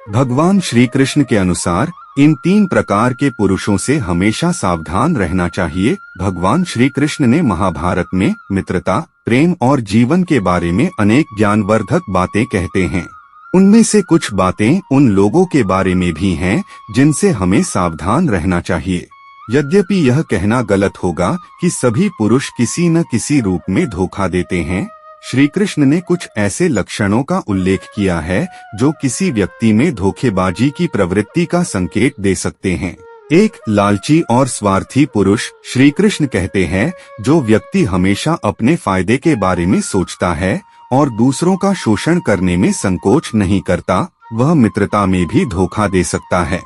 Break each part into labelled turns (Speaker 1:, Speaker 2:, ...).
Speaker 1: भगवान श्री कृष्ण के अनुसार इन 3 प्रकार के पुरुषों से हमेशा सावधान रहना चाहिए। भगवान श्री कृष्ण ने महाभारत में मित्रता, प्रेम और जीवन के बारे में अनेक ज्ञानवर्धक बातें कहते हैं। उनमें से कुछ बातें उन लोगों के बारे में भी हैं जिनसे हमें सावधान रहना चाहिए। यद्यपि यह कहना गलत होगा कि सभी पुरुष किसी न किसी रूप में धोखा देते हैं। श्री कृष्ण ने कुछ ऐसे लक्षणों का उल्लेख किया है जो किसी व्यक्ति में धोखेबाजी की प्रवृत्ति का संकेत दे सकते हैं। एक लालची और स्वार्थी पुरुष। श्री कृष्ण कहते हैं, जो व्यक्ति हमेशा अपने फायदे के बारे में सोचता है और दूसरों का शोषण करने में संकोच नहीं करता, वह मित्रता में भी धोखा दे सकता है।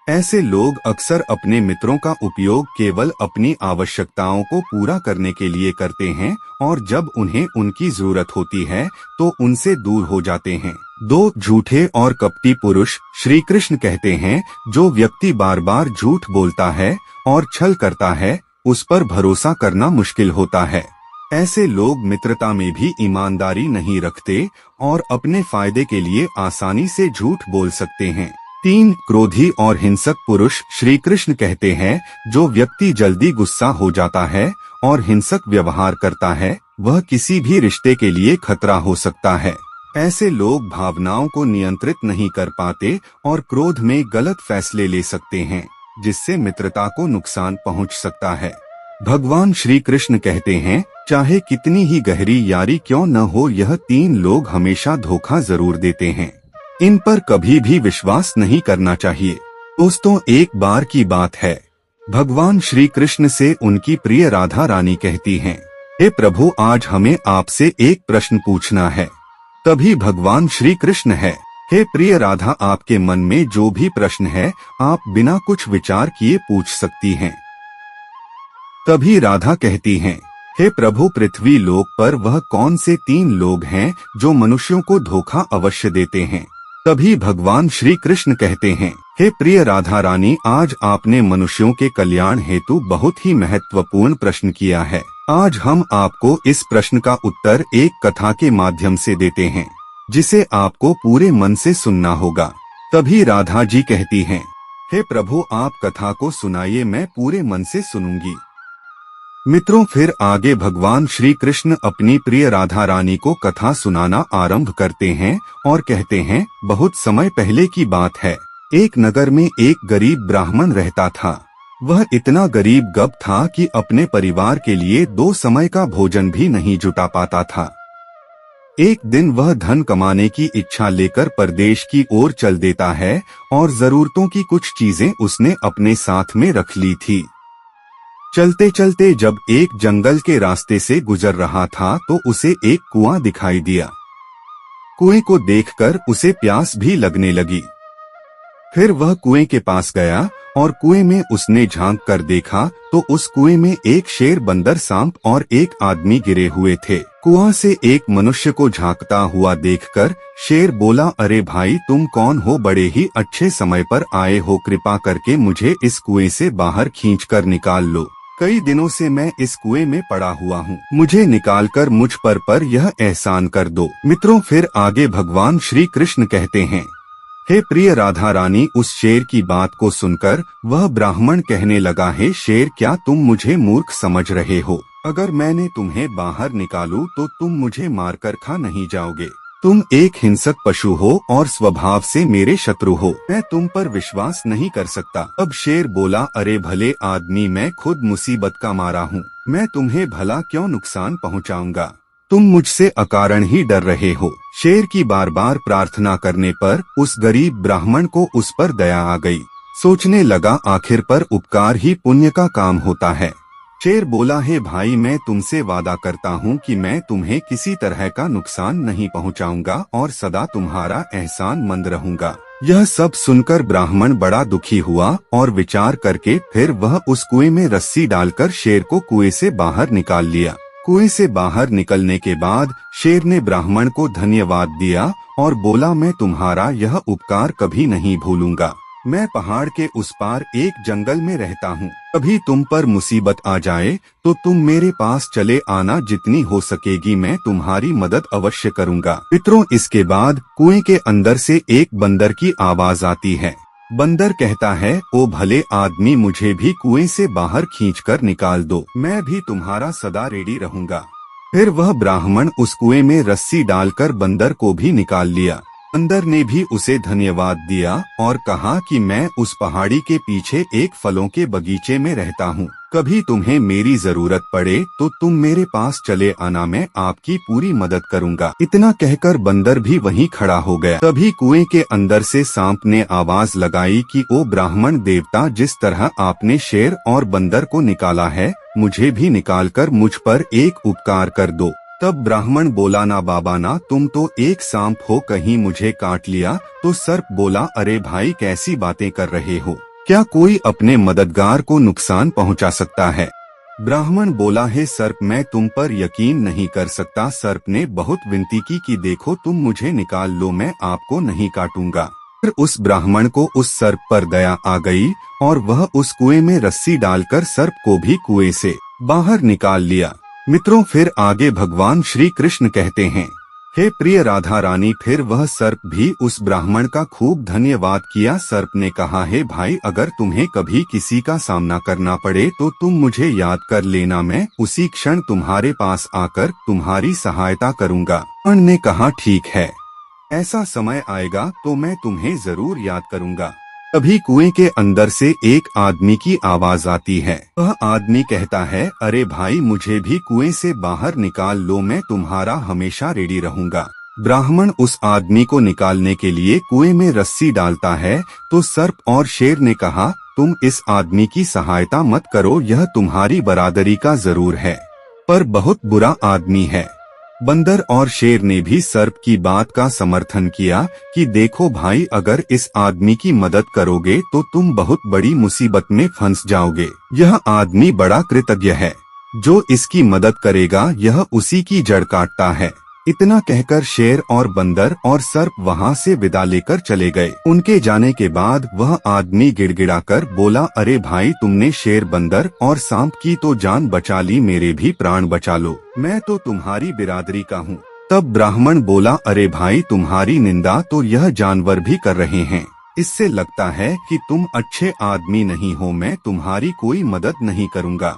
Speaker 1: ऐसे लोग अक्सर अपने मित्रों का उपयोग केवल अपनी आवश्यकताओं को पूरा करने के लिए करते हैं और जब उन्हें उनकी जरूरत होती है तो उनसे दूर हो जाते हैं। 2 झूठे और कपटी पुरुष। श्री कृष्ण कहते हैं, जो व्यक्ति बार बार झूठ बोलता है और छल करता है, उस पर भरोसा करना मुश्किल होता है। ऐसे लोग मित्रता में भी ईमानदारी नहीं रखते और अपने फायदे के लिए आसानी से झूठ बोल सकते हैं। 3 क्रोधी और हिंसक पुरुष। श्री कृष्ण कहते हैं, जो व्यक्ति जल्दी गुस्सा हो जाता है और हिंसक व्यवहार करता है, वह किसी भी रिश्ते के लिए खतरा हो सकता है। ऐसे लोग भावनाओं को नियंत्रित नहीं कर पाते और क्रोध में गलत फैसले ले सकते हैं, जिससे मित्रता को नुकसान पहुंच सकता है। भगवान श्री कृष्ण कहते हैं, चाहे कितनी ही गहरी यारी क्यों न हो, यह 3 लोग हमेशा धोखा जरूर देते हैं। इन पर कभी भी विश्वास नहीं करना चाहिए। दोस्तों, एक बार की बात है, भगवान श्री कृष्ण से उनकी प्रिय राधा रानी कहती हैं, हे प्रभु, आज हमें आपसे एक प्रश्न पूछना है। तभी भगवान श्री कृष्ण है, हे प्रिय राधा, आपके मन में जो भी प्रश्न है आप बिना कुछ विचार किए पूछ सकती हैं। तभी राधा कहती हैं, हे प्रभु, पृथ्वी लोक पर वह कौन से 3 लोग हैं जो मनुष्यों को धोखा अवश्य देते हैं। तभी भगवान श्री कृष्ण कहते हैं, हे प्रिय राधा रानी, आज आपने मनुष्यों के कल्याण हेतु बहुत ही महत्वपूर्ण प्रश्न किया है। आज हम आपको इस प्रश्न का उत्तर एक कथा के माध्यम से देते हैं, जिसे आपको पूरे मन से सुनना होगा। तभी राधा जी कहती हैं, हे प्रभु, आप कथा को सुनाइए, मैं पूरे मन से सुनूंगी। मित्रों, फिर आगे भगवान श्री कृष्ण अपनी प्रिय राधा रानी को कथा सुनाना आरंभ करते हैं और कहते हैं, बहुत समय पहले की बात है। एक नगर में एक गरीब ब्राह्मण रहता था। वह इतना गरीब गब था कि अपने परिवार के लिए 2 समय का भोजन भी नहीं जुटा पाता था। एक दिन वह धन कमाने की इच्छा लेकर परदेश की ओर चल देता है और जरूरतों की कुछ चीजें उसने अपने साथ में रख ली थी। चलते चलते जब एक जंगल के रास्ते से गुजर रहा था तो उसे एक कुआं दिखाई दिया। कुएं को देखकर उसे प्यास भी लगने लगी। फिर वह कुएं के पास गया और कुएं में उसने झांक कर देखा तो उस कुएं में एक शेर, बंदर, सांप और एक आदमी गिरे हुए थे। कुआं से एक मनुष्य को झांकता हुआ देखकर शेर बोला, अरे भाई, तुम कौन हो? बड़े ही अच्छे समय पर आए हो, कृपा करके मुझे इस कुएं से बाहर खींचकर निकाल लो। कई दिनों से मैं इस कुएं में पड़ा हुआ हूँ, मुझे निकालकर मुझ पर यह एहसान कर दो। मित्रों, फिर आगे भगवान श्री कृष्ण कहते हैं, हे प्रिय राधा रानी, उस शेर की बात को सुनकर वह ब्राह्मण कहने लगा, हे शेर, क्या तुम मुझे मूर्ख समझ रहे हो? अगर मैंने तुम्हें बाहर निकालूं तो तुम मुझे मारकर खा नहीं जाओगे। तुम एक हिंसक पशु हो और स्वभाव से मेरे शत्रु हो। मैं तुम पर विश्वास नहीं कर सकता। अब शेर बोला, अरे भले आदमी, मैं खुद मुसीबत का मारा हूँ, मैं तुम्हें भला क्यों नुकसान पहुँचाऊंगा? तुम मुझसे अकारण ही डर रहे हो। शेर की बार बार प्रार्थना करने पर उस गरीब ब्राह्मण को उस पर दया आ गई। सोचने लगा, आखिर पर उपकार ही पुण्य का काम होता है। शेर बोला, हे भाई, मैं तुमसे वादा करता हूँ कि मैं तुम्हें किसी तरह का नुकसान नहीं पहुँचाऊंगा और सदा तुम्हारा एहसान मंद रहूंगा। यह सब सुनकर ब्राह्मण बड़ा दुखी हुआ और विचार करके फिर वह उस कुएं में रस्सी डालकर शेर को कुएं से बाहर निकाल लिया। कुएं से बाहर निकलने के बाद शेर ने ब्राह्मण को धन्यवाद दिया और बोला, मैं तुम्हारा यह उपकार कभी नहीं भूलूंगा। मैं पहाड़ के उस पार एक जंगल में रहता हूँ। कभी तुम पर मुसीबत आ जाए तो तुम मेरे पास चले आना, जितनी हो सकेगी मैं तुम्हारी मदद अवश्य करूँगा। मित्रों, इसके बाद कुएं के अंदर से एक बंदर की आवाज आती है। बंदर कहता है, ओ भले आदमी, मुझे भी कुएं से बाहर खींचकर निकाल दो, मैं भी तुम्हारा सदा रेडी रहूंगा। फिर वह ब्राह्मण उस कुएं में रस्सी डालकर बंदर को भी निकाल लिया। बंदर ने भी उसे धन्यवाद दिया और कहा कि मैं उस पहाड़ी के पीछे एक फलों के बगीचे में रहता हूँ। कभी तुम्हें मेरी जरूरत पड़े तो तुम मेरे पास चले आना, मैं आपकी पूरी मदद करूँगा। इतना कहकर बंदर भी वहीं खड़ा हो गया। तभी कुएं के अंदर से सांप ने आवाज लगाई कि ओ ब्राह्मण देवता, जिस तरह आपने शेर और बंदर को निकाला है, मुझे भी निकालकर मुझ पर एक उपकार कर दो। तब ब्राह्मण बोला, ना बाबा ना, तुम तो एक सांप हो, कहीं मुझे काट लिया। तो सर्प बोला, अरे भाई कैसी बातें कर रहे हो, क्या कोई अपने मददगार को नुकसान पहुंचा सकता है? ब्राह्मण बोला, हे सर्प, मैं तुम पर यकीन नहीं कर सकता। सर्प ने बहुत विनती की कि देखो तुम मुझे निकाल लो, मैं आपको नहीं काटूंगा। फिर उस ब्राह्मण को उस सर्प पर दया आ गई और वह उस कुएं में रस्सी डालकर सर्प को भी कुएं से बाहर निकाल लिया। मित्रों, फिर आगे भगवान श्री कृष्ण कहते हैं, हे प्रिय राधा रानी, फिर वह सर्प भी उस ब्राह्मण का खूब धन्यवाद किया। सर्प ने कहा, हे भाई, अगर तुम्हें कभी किसी का सामना करना पड़े तो तुम मुझे याद कर लेना, मैं उसी क्षण तुम्हारे पास आकर तुम्हारी सहायता करूँगा। ब्राह्मण ने कहा, ठीक है, ऐसा समय आएगा तो मैं तुम्हें जरूर याद करूँगा। तभी कुएं के अंदर से एक आदमी की आवाज आती है। वह आदमी कहता है, अरे भाई, मुझे भी कुएं से बाहर निकाल लो, मैं तुम्हारा हमेशा रेडी रहूंगा। ब्राह्मण उस आदमी को निकालने के लिए कुएं में रस्सी डालता है तो सर्प और शेर ने कहा, तुम इस आदमी की सहायता मत करो, यह तुम्हारी बरादरी का जरूर है पर बहुत बुरा आदमी है। बंदर और शेर ने भी सर्प की बात का समर्थन किया कि देखो भाई, अगर इस आदमी की मदद करोगे तो तुम बहुत बड़ी मुसीबत में फंस जाओगे। यह आदमी बड़ा कृतज्ञ है, जो इसकी मदद करेगा यह उसी की जड़ काटता है। इतना कहकर शेर और बंदर और सर्प वहां से विदा लेकर चले गए। उनके जाने के बाद वह आदमी गिड़गिड़ाकर बोला, अरे भाई, तुमने शेर, बंदर और सांप की तो जान बचा ली, मेरे भी प्राण बचा लो, मैं तो तुम्हारी बिरादरी का हूँ। तब ब्राह्मण बोला, अरे भाई, तुम्हारी निंदा तो यह जानवर भी कर रहे हैं, इससे लगता है कि तुम अच्छे आदमी नहीं हो, मैं तुम्हारी कोई मदद नहीं करूँगा।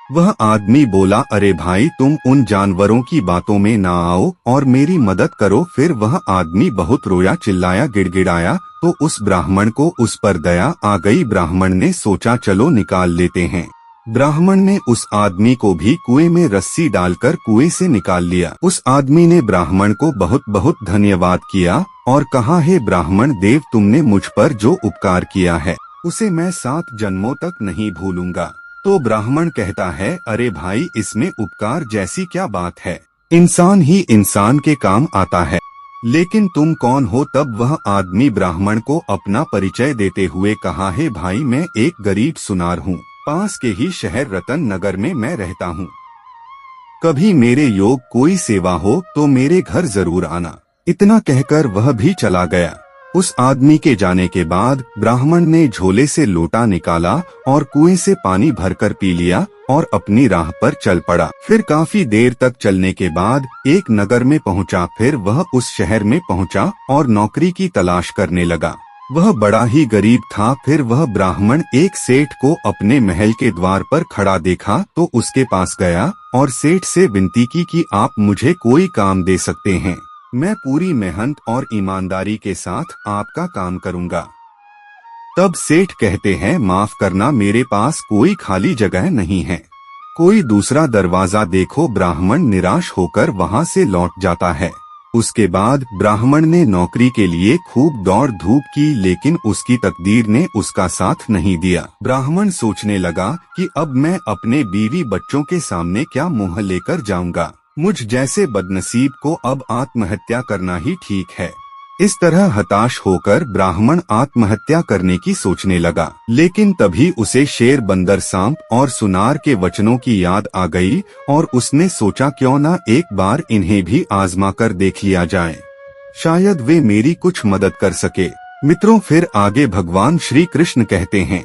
Speaker 1: वह आदमी बोला, अरे भाई, तुम उन जानवरों की बातों में ना आओ और मेरी मदद करो। फिर वह आदमी बहुत रोया, चिल्लाया, गिड़गिड़ाया तो उस ब्राह्मण को उस पर दया आ गई। ब्राह्मण ने सोचा, चलो निकाल लेते हैं। ब्राह्मण ने उस आदमी को भी कुएं में रस्सी डालकर कुएं से निकाल लिया। उस आदमी ने ब्राह्मण को बहुत बहुत धन्यवाद किया और कहा, हे ब्राह्मण देव, तुमने मुझ पर जो उपकार किया है उसे मैं 7 जन्मों तक नहीं भूलूंगा। तो ब्राह्मण कहता है, अरे भाई, इसमें उपकार जैसी क्या बात है, इंसान ही इंसान के काम आता है, लेकिन तुम कौन हो? तब वह आदमी ब्राह्मण को अपना परिचय देते हुए कहा, हे भाई, मैं एक गरीब सुनार हूँ, पास के ही शहर रतन नगर में मैं रहता हूँ। कभी मेरे योग कोई सेवा हो तो मेरे घर जरूर आना। इतना कहकर वह भी चला गया। उस आदमी के जाने के बाद ब्राह्मण ने झोले से लोटा निकाला और कुएं से पानी भरकर पी लिया और अपनी राह पर चल पड़ा। फिर काफी देर तक चलने के बाद एक नगर में पहुंचा। फिर वह उस शहर में पहुंचा और नौकरी की तलाश करने लगा। वह बड़ा ही गरीब था। फिर वह ब्राह्मण एक सेठ को अपने महल के द्वार पर खड़ा देखा तो उसके पास गया और सेठ से विनती की कि आप मुझे कोई काम दे सकते हैं, मैं पूरी मेहनत और ईमानदारी के साथ आपका काम करूंगा। तब सेठ कहते हैं, माफ करना, मेरे पास कोई खाली जगह नहीं है, कोई दूसरा दरवाजा देखो। ब्राह्मण निराश होकर वहां से लौट जाता है। उसके बाद ब्राह्मण ने नौकरी के लिए खूब दौड़ धूप की, लेकिन उसकी तकदीर ने उसका साथ नहीं दिया। ब्राह्मण सोचने लगा कि अब मैं अपने बीवी बच्चों के सामने क्या मुंह लेकर जाऊंगा, मुझ जैसे बदनसीब को अब आत्महत्या करना ही ठीक है। इस तरह हताश होकर ब्राह्मण आत्महत्या करने की सोचने लगा। लेकिन तभी उसे शेर, बंदर, सांप और सुनार के वचनों की याद आ गई और उसने सोचा, क्यों ना एक बार इन्हें भी आजमा कर देख लिया जाए, शायद वे मेरी कुछ मदद कर सके। मित्रों, फिर आगे भगवान श्री कृष्ण कहते हैं,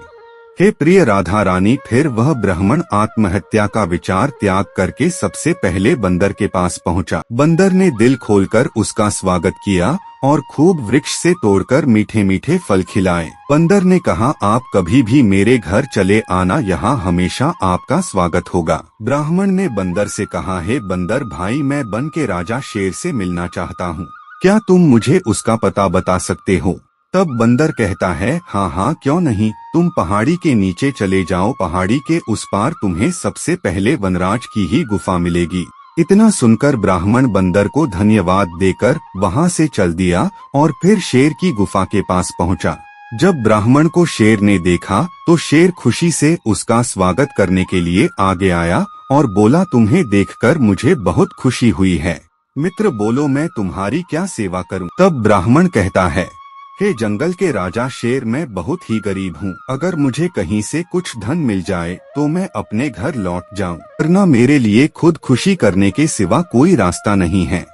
Speaker 1: हे प्रिय राधा रानी, फिर वह ब्राह्मण आत्महत्या का विचार त्याग करके सबसे पहले बंदर के पास पहुंचा। बंदर ने दिल खोलकर उसका स्वागत किया और खूब वृक्ष से तोड़कर मीठे मीठे फल खिलाए। बंदर ने कहा, आप कभी भी मेरे घर चले आना, यहाँ हमेशा आपका स्वागत होगा। ब्राह्मण ने बंदर से कहा, हे बंदर भाई, मैं बन के राजा शेर से मिलना चाहता हूँ, क्या तुम मुझे उसका पता बता सकते हो? तब बंदर कहता है, हाँ हाँ क्यों नहीं, तुम पहाड़ी के नीचे चले जाओ, पहाड़ी के उस पार तुम्हें सबसे पहले वनराज की ही गुफा मिलेगी। इतना सुनकर ब्राह्मण बंदर को धन्यवाद देकर वहाँ से चल दिया और फिर शेर की गुफा के पास पहुँचा। जब ब्राह्मण को शेर ने देखा तो शेर खुशी से उसका स्वागत करने के लिए आगे आया और बोला, तुम्हें देखकर मुझे बहुत खुशी हुई है। मित्र, बोलो मैं तुम्हारी क्या सेवा करूं? तब ब्राह्मण कहता है, हे जंगल के राजा शेर, मैं बहुत ही गरीब हूँ, अगर मुझे कहीं से कुछ धन मिल जाए तो मैं अपने घर लौट जाऊँ, वरना मेरे लिए खुद खुशी करने के सिवा कोई रास्ता नहीं है।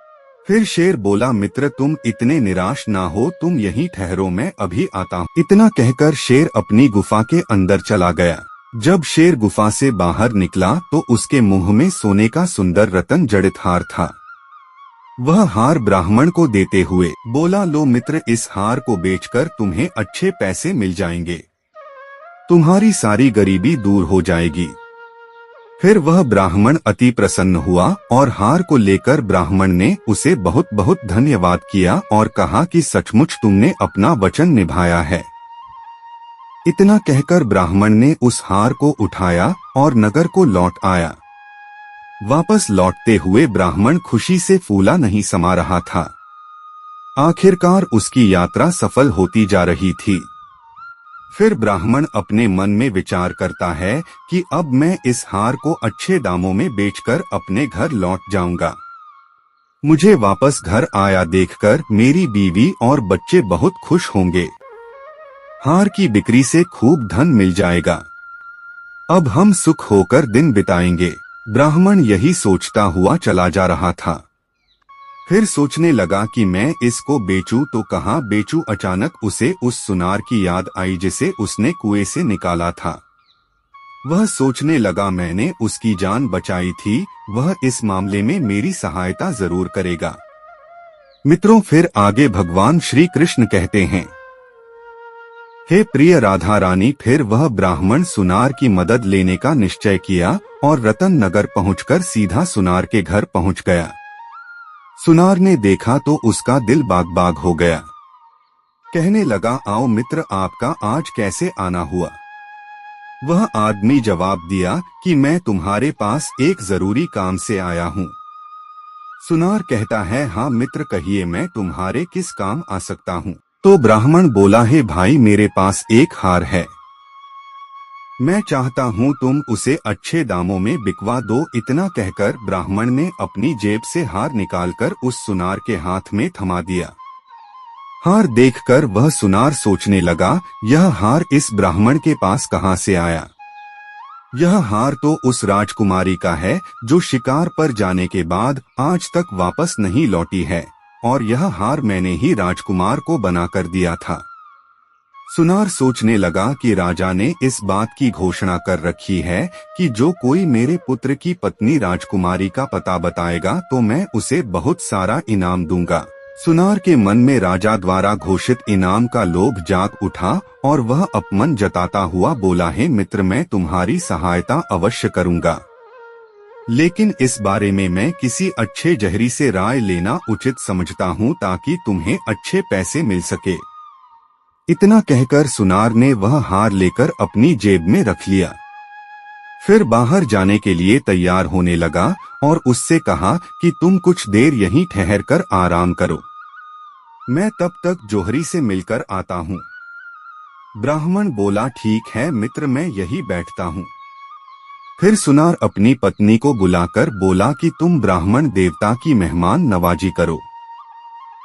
Speaker 1: फिर शेर बोला, मित्र तुम इतने निराश ना हो, तुम यहीं ठहरो, मैं अभी आता हूँ। इतना कहकर शेर अपनी गुफा के अंदर चला गया। जब शेर गुफा से बाहर निकला तो उसके मुंह में सोने का सुंदर रत्न जड़ित हार था। वह हार ब्राह्मण को देते हुए बोला, लो मित्र, इस हार को बेचकर तुम्हें अच्छे पैसे मिल जाएंगे, तुम्हारी सारी गरीबी दूर हो जाएगी। फिर वह ब्राह्मण अति प्रसन्न हुआ और हार को लेकर ब्राह्मण ने उसे बहुत बहुत धन्यवाद किया और कहा कि सचमुच तुमने अपना वचन निभाया है। इतना कहकर ब्राह्मण ने उस हार को उठाया और नगर को लौट आया। वापस लौटते हुए ब्राह्मण खुशी से फूला नहीं समा रहा था। आखिरकार उसकी यात्रा सफल होती जा रही थी। फिर ब्राह्मण अपने मन में विचार करता है कि अब मैं इस हार को अच्छे दामों में बेचकर अपने घर लौट जाऊंगा। मुझे वापस घर आया देखकर मेरी बीवी और बच्चे बहुत खुश होंगे। हार की बिक्री से खूब धन मिल जाएगा। अब हम सुख होकर दिन बिताएंगे। ब्राह्मण यही सोचता हुआ चला जा रहा था। फिर सोचने लगा कि मैं इसको बेचूं तो कहाँ बेचूं। अचानक उसे उस सुनार की याद आई जिसे उसने कुएं से निकाला था। वह सोचने लगा, मैंने उसकी जान बचाई थी, वह इस मामले में मेरी सहायता जरूर करेगा। मित्रों, फिर आगे भगवान श्री कृष्ण कहते हैं, हे प्रिय राधा रानी, फिर वह ब्राह्मण सुनार की मदद लेने का निश्चय किया और रतन नगर पहुंचकर सीधा सुनार के घर पहुंच गया। सुनार ने देखा तो उसका दिल बाग बाग हो गया। कहने लगा, आओ मित्र, आपका आज कैसे आना हुआ? वह आदमी जवाब दिया कि मैं तुम्हारे पास एक जरूरी काम से आया हूँ। सुनार कहता है, हाँ मित्र कहिए, मैं तुम्हारे किस काम आ सकता हूँ? तो ब्राह्मण बोला, हे भाई, मेरे पास एक हार है, मैं चाहता हूँ तुम उसे अच्छे दामों में बिकवा दो। इतना कहकर ब्राह्मण ने अपनी जेब से हार निकालकर उस सुनार के हाथ में थमा दिया। हार देखकर वह सुनार सोचने लगा, यह हार इस ब्राह्मण के पास कहाँ से आया? यह हार तो उस राजकुमारी का है जो शिकार पर जाने के बाद आज तक वापस नहीं लौटी है, और यह हार मैंने ही राजकुमार को बनाकर दिया था। सुनार सोचने लगा कि राजा ने इस बात की घोषणा कर रखी है कि जो कोई मेरे पुत्र की पत्नी राजकुमारी का पता बताएगा तो मैं उसे बहुत सारा इनाम दूंगा। सुनार के मन में राजा द्वारा घोषित इनाम का लोभ जाग उठा और वह अपमान जताता हुआ बोला, हे मित्र, मैं तुम्हारी सहायता अवश्य करूंगा, लेकिन इस बारे में मैं किसी अच्छे जहरी से राय लेना उचित समझता हूँ ताकि तुम्हें अच्छे पैसे मिल सके। इतना कहकर सुनार ने वह हार लेकर अपनी जेब में रख लिया। फिर बाहर जाने के लिए तैयार होने लगा और उससे कहा कि तुम कुछ देर यहीं ठहर कर आराम करो, मैं तब तक जोहरी से मिलकर आता हूँ। ब्राह्मण बोला, ठीक है मित्र, मैं यही बैठता हूँ। फिर सुनार अपनी पत्नी को बुलाकर बोला कि तुम ब्राह्मण देवता की मेहमान नवाजी करो,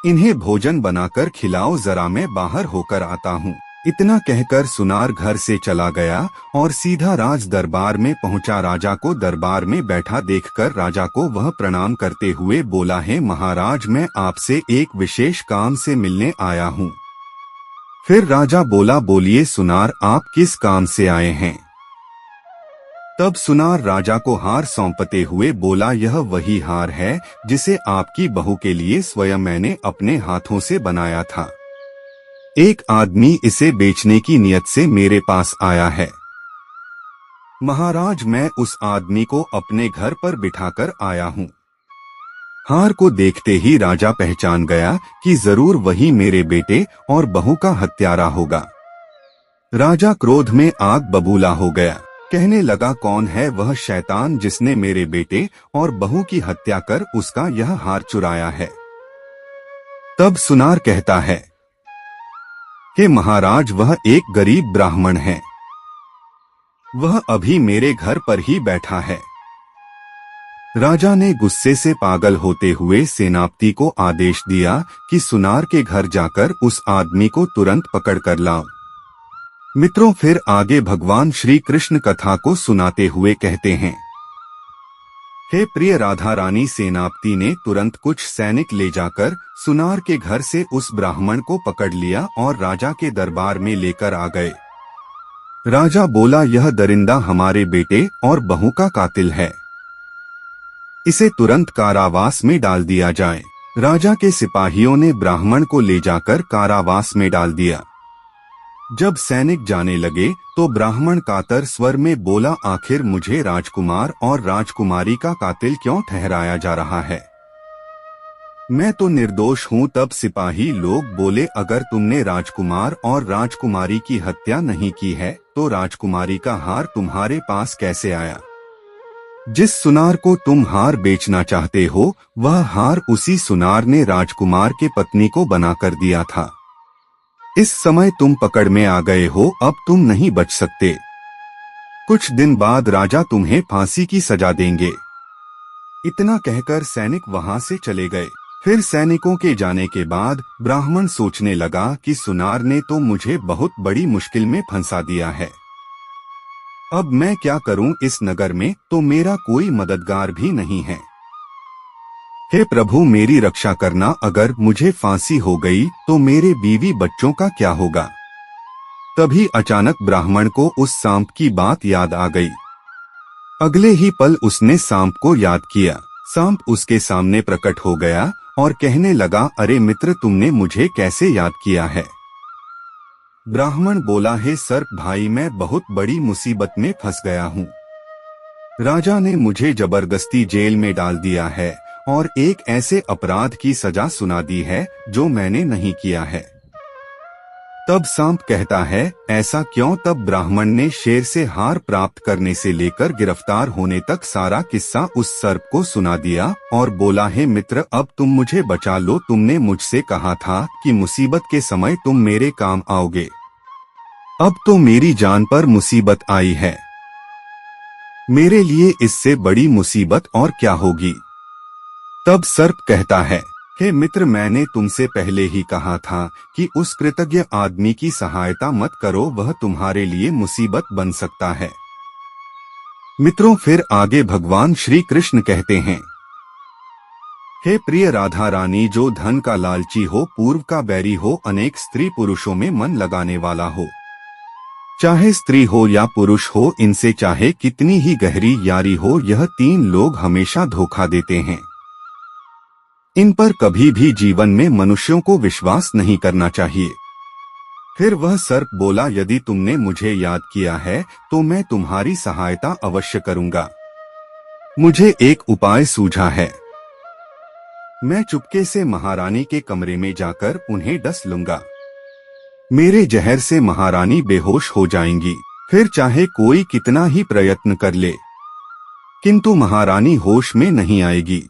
Speaker 1: इन्हें भोजन बनाकर खिलाओ, जरा मैं बाहर होकर आता हूँ। इतना कहकर सुनार घर से चला गया और सीधा राज दरबार में पहुँचा। राजा को दरबार में बैठा देखकर राजा को वह प्रणाम करते हुए बोला, है महाराज, मैं आपसे एक विशेष काम से मिलने आया हूँ। फिर राजा बोला, बोलिए सुनार, आप किस काम से आए हैं? तब सुनार राजा को हार सौंपते हुए बोला, यह वही हार है जिसे आपकी बहू के लिए स्वयं मैंने अपने हाथों से बनाया था। एक आदमी इसे बेचने की नियत से मेरे पास आया है। महाराज, मैं उस आदमी को अपने घर पर बिठाकर आया हूँ। हार को देखते ही राजा पहचान गया कि जरूर वही मेरे बेटे और बहू का हत्यारा होगा। राजा क्रोध में आग बबूला हो गया। कहने लगा, कौन है वह शैतान जिसने मेरे बेटे और बहू की हत्या कर उसका यह हार चुराया है? तब सुनार कहता है कि महाराज, वह एक गरीब ब्राह्मण है। वह अभी मेरे घर पर ही बैठा है। राजा ने गुस्से से पागल होते हुए सेनापति को आदेश दिया कि सुनार के घर जाकर उस आदमी को तुरंत पकड़ कर लाओ। मित्रों, फिर आगे भगवान श्री कृष्ण कथा को सुनाते हुए कहते हैं, हे प्रिय राधा रानी, सेनापति ने तुरंत कुछ सैनिक ले जाकर सुनार के घर से उस ब्राह्मण को पकड़ लिया और राजा के दरबार में लेकर आ गए। राजा बोला, यह दरिंदा हमारे बेटे और बहू का कातिल है। इसे तुरंत कारावास में डाल दिया जाए। राजा के सिपाहियों ने ब्राह्मण को ले जाकर कारावास में डाल दिया। जब सैनिक जाने लगे तो ब्राह्मण कातर स्वर में बोला, आखिर मुझे राजकुमार और राजकुमारी का कातिल क्यों ठहराया जा रहा है? मैं तो निर्दोष हूँ। तब सिपाही लोग बोले, अगर तुमने राजकुमार और राजकुमारी की हत्या नहीं की है तो राजकुमारी का हार तुम्हारे पास कैसे आया? जिस सुनार को तुम हार बेचना चाहते हो, वह हार उसी सुनार ने राजकुमार के पत्नी को बनाकर दिया था। इस समय तुम पकड़ में आ गए हो, अब तुम नहीं बच सकते। कुछ दिन बाद राजा तुम्हें फांसी की सजा देंगे। इतना कहकर सैनिक वहां से चले गए। फिर सैनिकों के जाने के बाद ब्राह्मण सोचने लगा कि सुनार ने तो मुझे बहुत बड़ी मुश्किल में फंसा दिया है। अब मैं क्या करूं? इस नगर में तो मेरा कोई मददगार भी नहीं है। हे प्रभु, मेरी रक्षा करना। अगर मुझे फांसी हो गई तो मेरे बीवी बच्चों का क्या होगा? तभी अचानक ब्राह्मण को उस सांप की बात याद आ गई। अगले ही पल उसने सांप को याद किया। सांप उसके सामने प्रकट हो गया और कहने लगा, अरे मित्र, तुमने मुझे कैसे याद किया है? ब्राह्मण बोला, हे सर्प भाई, मैं बहुत बड़ी मुसीबत में फंस गया हूँ। राजा ने मुझे जबरदस्ती जेल में डाल दिया है और एक ऐसे अपराध की सजा सुना दी है जो मैंने नहीं किया है। तब सांप कहता है, ऐसा क्यों? तब ब्राह्मण ने शेर से हार प्राप्त करने से लेकर गिरफ्तार होने तक सारा किस्सा उस सर्प को सुना दिया और बोला, हे मित्र, अब तुम मुझे बचा लो। तुमने मुझसे कहा था कि मुसीबत के समय तुम मेरे काम आओगे। अब तो मेरी जान पर मुसीबत आई है। मेरे लिए इससे बड़ी मुसीबत और क्या होगी? तब सर्प कहता है, हे मित्र, मैंने तुमसे पहले ही कहा था कि उस कृतज्ञ आदमी की सहायता मत करो, वह तुम्हारे लिए मुसीबत बन सकता है। मित्रों, फिर आगे भगवान श्री कृष्ण कहते हैं, हे प्रिय राधा रानी, जो धन का लालची हो, पूर्व का बैरी हो, अनेक स्त्री पुरुषों में मन लगाने वाला हो, चाहे स्त्री हो या पुरुष हो, इनसे चाहे कितनी ही गहरी यारी हो, यह तीन लोग हमेशा धोखा देते हैं। इन पर कभी भी जीवन में मनुष्यों को विश्वास नहीं करना चाहिए। फिर वह सर्प बोला, यदि तुमने मुझे याद किया है तो मैं तुम्हारी सहायता अवश्य करूंगा। मुझे एक उपाय सूझा है। मैं चुपके से महारानी के कमरे में जाकर उन्हें डस लूंगा। मेरे जहर से महारानी बेहोश हो जाएंगी। फिर चाहे कोई कितना ही प्रयत्न कर ले, किंतु महारानी होश में नहीं आएगी।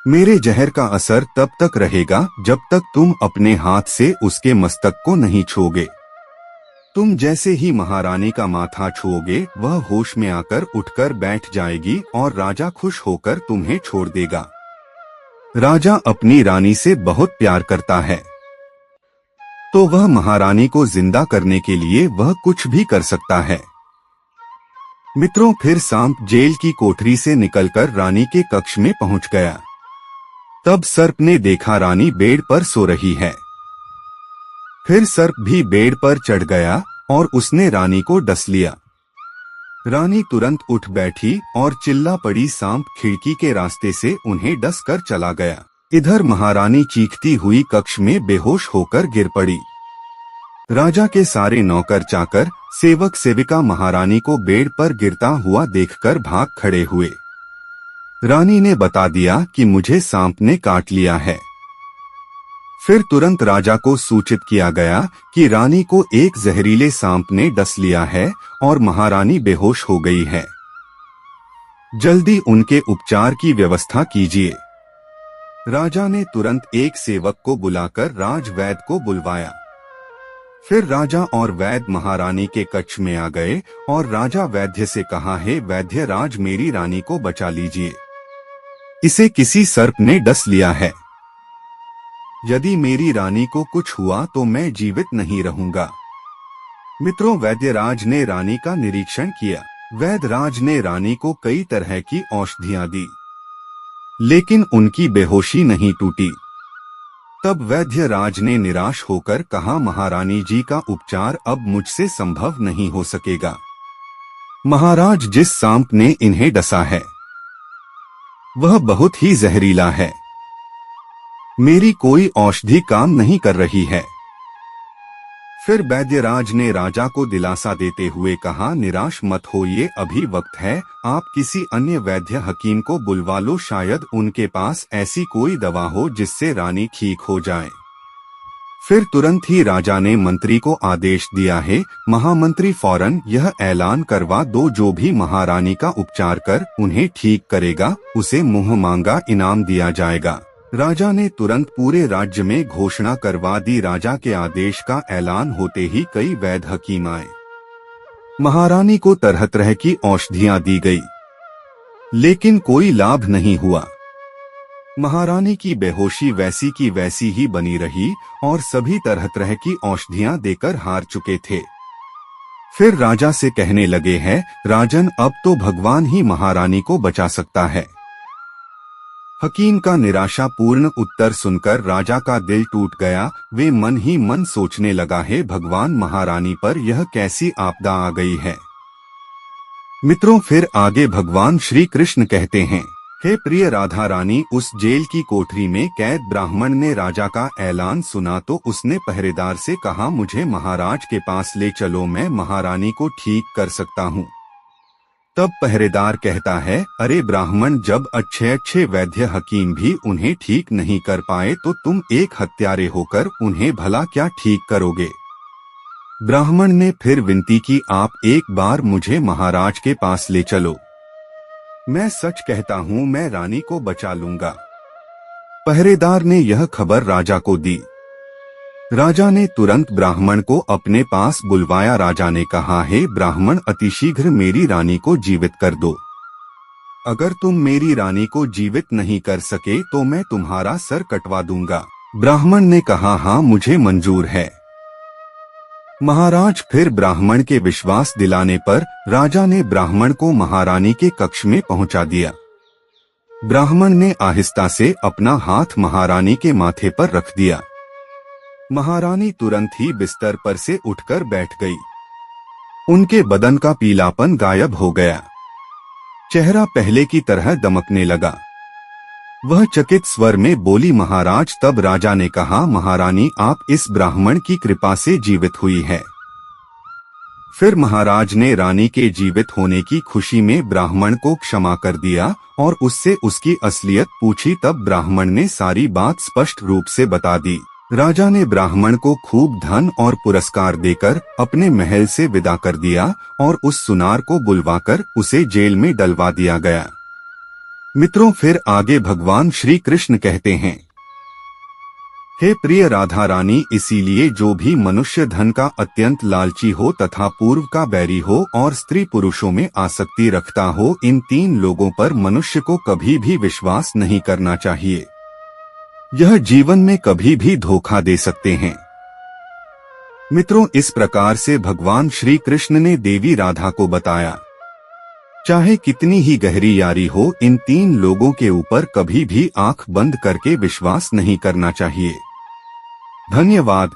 Speaker 1: मेरे जहर का असर तब तक रहेगा जब तक तुम अपने हाथ से उसके मस्तक को नहीं छूओगे। तुम जैसे ही महारानी का माथा छूओगे, वह होश में आकर उठकर बैठ जाएगी और राजा खुश होकर तुम्हें छोड़ देगा। राजा अपनी रानी से बहुत प्यार करता है, तो वह महारानी को जिंदा करने के लिए वह कुछ भी कर सकता है। मित्रों, फिर सांप जेल की कोठरी से निकलकर रानी के कक्ष में पहुंच गया। तब सर्प ने देखा रानी बेड पर सो रही है। फिर सर्प भी पेड़ पर चढ़ गया और उसने रानी को डस लिया। रानी तुरंत उठ बैठी और चिल्ला पड़ी। सांप खिड़की के रास्ते से उन्हें डस कर चला गया। इधर महारानी चीखती हुई कक्ष में बेहोश होकर गिर पड़ी। राजा के सारे नौकर चाकर, सेवक सेविका महारानी को बेड पर गिरता हुआ देखकर भाग खड़े हुए। रानी ने बता दिया कि मुझे सांप ने काट लिया है। फिर तुरंत राजा को सूचित किया गया कि रानी को एक जहरीले सांप ने डस लिया है और महारानी बेहोश हो गई है। जल्दी उनके उपचार की व्यवस्था कीजिए। राजा ने तुरंत एक सेवक को बुलाकर राजवैद्य को बुलवाया। फिर राजा और वैद्य महारानी के कक्ष में आ गए और राजा वैद्य से कहा, हे वैद्य राज, मेरी रानी को बचा लीजिए। इसे किसी सर्प ने डस लिया है। यदि मेरी रानी को कुछ हुआ तो मैं जीवित नहीं रहूंगा। मित्रों, वैद्यराज ने रानी का निरीक्षण किया। वैद्यराज ने रानी को कई तरह की औषधियां दी, लेकिन उनकी बेहोशी नहीं टूटी। तब वैद्यराज ने निराश होकर कहा, महारानी जी का उपचार अब मुझसे संभव नहीं हो सकेगा। महाराज, जिस सांप ने इन्हें डसा है वह बहुत ही जहरीला है। मेरी कोई औषधि काम नहीं कर रही है। फिर वैद्यराज ने राजा को दिलासा देते हुए कहा, निराश मत होइए, अभी वक्त है। आप किसी अन्य वैद्य हकीम को बुलवा लो, शायद उनके पास ऐसी कोई दवा हो जिससे रानी ठीक हो जाए। फिर तुरंत ही राजा ने मंत्री को आदेश दिया है, महामंत्री फौरन यह ऐलान करवा दो, जो भी महारानी का उपचार कर उन्हें ठीक करेगा उसे मुंह मांगा इनाम दिया जाएगा। राजा ने तुरंत पूरे राज्य में घोषणा करवा दी। राजा के आदेश का ऐलान होते ही कई वैद्य हकीम आए। महारानी को तरह तरह की औषधियां दी गई, लेकिन कोई लाभ नहीं हुआ। महारानी की बेहोशी वैसी की वैसी ही बनी रही और सभी तरह तरह की औषधियां देकर हार चुके थे। फिर राजा से कहने लगे हैं, राजन, अब तो भगवान ही महारानी को बचा सकता है। हकीम का निराशापूर्ण उत्तर सुनकर राजा का दिल टूट गया। वे मन ही मन सोचने लगा है, भगवान, महारानी पर यह कैसी आपदा आ गई है। मित्रों, फिर आगे भगवान श्री कृष्ण कहते हैं, हे प्रिय राधा रानी, उस जेल की कोठरी में कैद ब्राह्मण ने राजा का ऐलान सुना तो उसने पहरेदार से कहा, मुझे महाराज के पास ले चलो, मैं महारानी को ठीक कर सकता हूँ। तब पहरेदार कहता है, अरे ब्राह्मण, जब अच्छे अच्छे वैद्य हकीम भी उन्हें ठीक नहीं कर पाए तो तुम एक हत्यारे होकर उन्हें भला क्या ठीक करोगे। ब्राह्मण ने फिर विनती की, आप एक बार मुझे महाराज के पास ले चलो, मैं सच कहता हूँ मैं रानी को बचा लूंगा। पहरेदार ने यह खबर राजा को दी। राजा ने तुरंत ब्राह्मण को अपने पास बुलवाया। राजा ने कहा, हे ब्राह्मण, अतिशीघ्र मेरी रानी को जीवित कर दो। अगर तुम मेरी रानी को जीवित नहीं कर सके तो मैं तुम्हारा सर कटवा दूंगा। ब्राह्मण ने कहा, हाँ, मुझे मंजूर है। महाराज, फिर ब्राह्मण के विश्वास दिलाने पर राजा ने ब्राह्मण को महारानी के कक्ष में पहुंचा दिया। ब्राह्मण ने आहिस्ता से अपना हाथ महारानी के माथे पर रख दिया। महारानी तुरंत ही बिस्तर पर से उठकर बैठ गई। उनके बदन का पीलापन गायब हो गया। चेहरा पहले की तरह दमकने लगा। वह चकित स्वर में बोली, महाराज। तब राजा ने कहा, महारानी, आप इस ब्राह्मण की कृपा से जीवित हुई है। फिर महाराज ने रानी के जीवित होने की खुशी में ब्राह्मण को क्षमा कर दिया और उससे उसकी असलियत पूछी। तब ब्राह्मण ने सारी बात स्पष्ट रूप से बता दी। राजा ने ब्राह्मण को खूब धन और पुरस्कार देकर अपने महल से विदा कर दिया और उस सुनार को बुलवाकर उसे जेल में डलवा दिया गया। मित्रों, फिर आगे भगवान श्री कृष्ण कहते हैं, हे प्रिय राधा रानी, इसीलिए जो भी मनुष्य धन का अत्यंत लालची हो तथा पूर्व का बैरी हो और स्त्री पुरुषों में आसक्ति रखता हो, इन तीन लोगों पर मनुष्य को कभी भी विश्वास नहीं करना चाहिए। यह जीवन में कभी भी धोखा दे सकते हैं। मित्रों, इस प्रकार से भगवान श्री कृष्ण ने देवी राधा को बताया, चाहे कितनी ही गहरी यारी हो, इन तीन लोगों के ऊपर कभी भी आंख बंद करके विश्वास नहीं करना चाहिए। धन्यवाद।